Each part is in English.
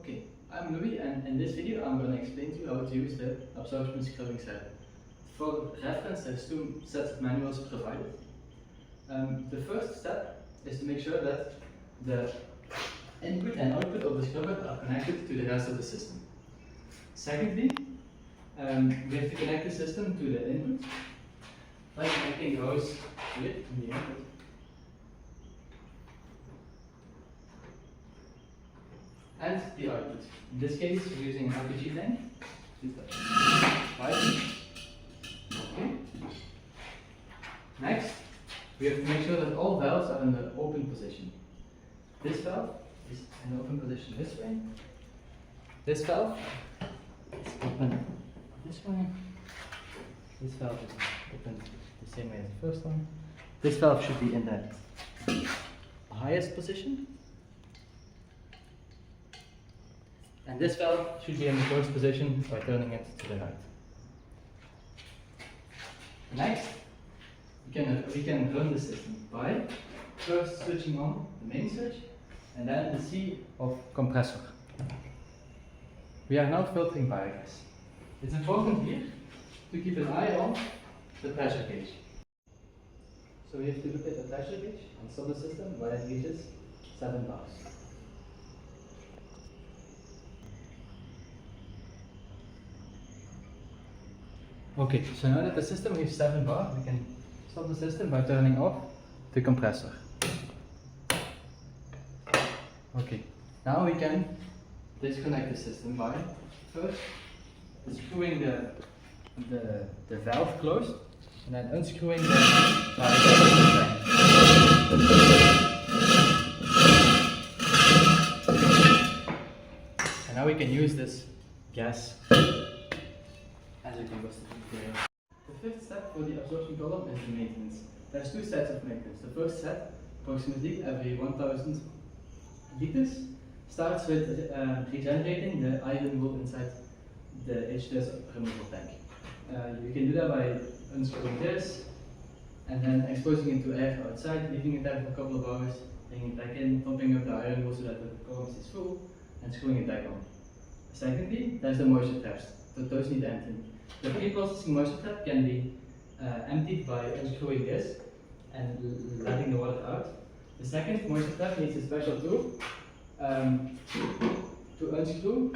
Okay, I'm Louis, and in this video I'm going to explain to you how to use the absorption scrubbing set. For reference, there's two sets of manuals provided. The first step is to make sure that the input and output of the scrubber are connected to the rest of the system. Secondly, we have to connect the system to the input by connecting the hose here in the input. And the output. In this case, we're using an LPG tank. Right. Okay. Next, we have to make sure that all valves are in the open position. This valve is in the open position this way. This valve is open this way. This valve is open the same way as the first one. This valve should be in the highest position. And this valve should be in the closed position by turning it to the right. Next, we can run the system by first switching on the main switch and then the C of compressor. We are now filtering biogas. It's important here to keep an eye on the pressure gauge. So we have to look at the pressure gauge and stop the system when it reaches 7 bars. Okay, so now that the system reaches 7 bar, we can stop the system by turning off the compressor. Okay, now we can disconnect the system by first screwing the valve closed and then unscrewing the valve. And now we can use this gas as a combustion material. The fifth step for the absorption column is the maintenance. There's two sets of maintenance. The first set, approximately every 1000 liters, starts with regenerating the iron wool inside the H2S removal tank. You can do that by unscrewing this and then exposing it to air outside, leaving it there for a couple of hours, bringing it back in, pumping up the iron wool so that the column stays full, and screwing it back on. Secondly, there's the moisture traps. So those need emptying. The pre-processing moisture trap can be emptied by unscrewing this and letting the water out. The second moisture trap needs a special tool to unscrew,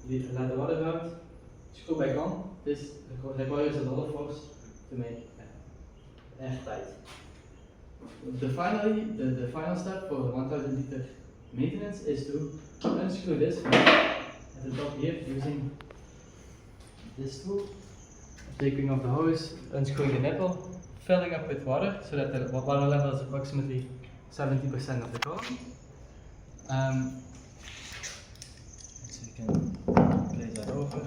let the water out, screw back on. This requires a lot of force to make airtight. The final step for the 1000 liter maintenance is to unscrew this at the top here using this tool, taking off the hose, unscrewing the nipple, filling up with water so that the water level is approximately 70% of the column. So you can place that over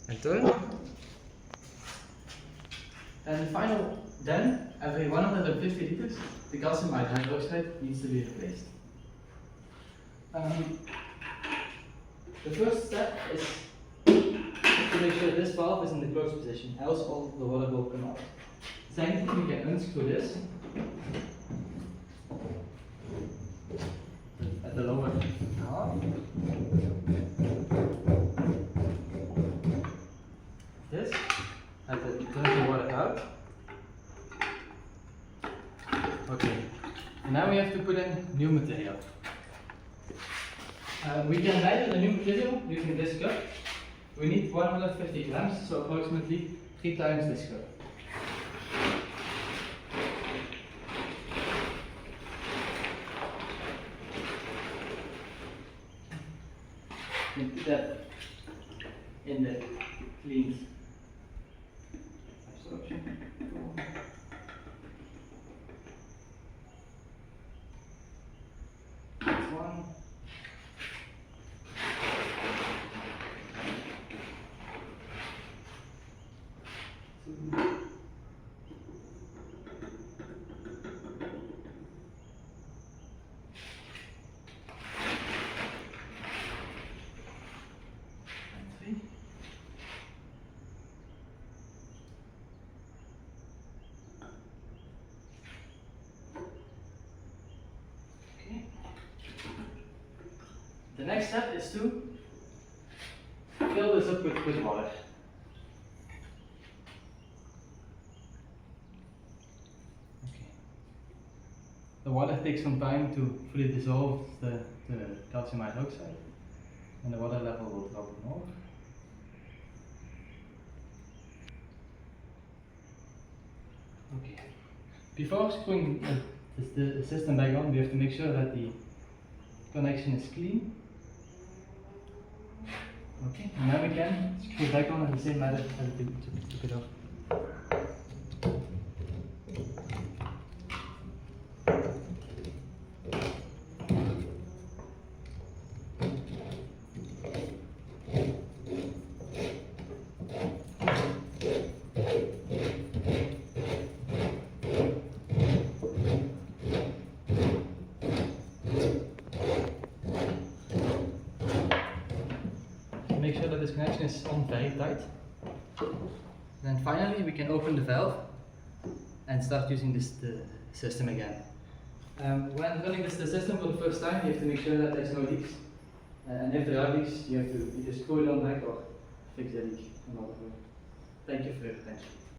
and turn. And then every 150 liters, the calcium hydroxide needs to be replaced. The first step is to make sure this valve is in the closed position, else all the water will come out. Secondly, we can unscrew this at the lower half. This, and then turn the water out. Okay, and now we have to put in new material. We can measure the new material using this cup. We need 150 grams, so approximately 3 times this cup. We put that in the cleaned absorption. That's one. The next step is to fill this up with water. Okay. The water takes some time to fully dissolve the calcium hydroxide, and the water level will drop more. Okay. Before screwing the system back on, we have to make sure that the connection is clean. Okay, and now we can screw back on in the same method as we took it off. Make sure that this connection is on very tight. Then finally we can open the valve and start using the system again. When running the system for the first time, you have to make sure that there's no leaks. And if there are leaks, you have to either screw it on back or fix the leak another way. Thank you for your attention.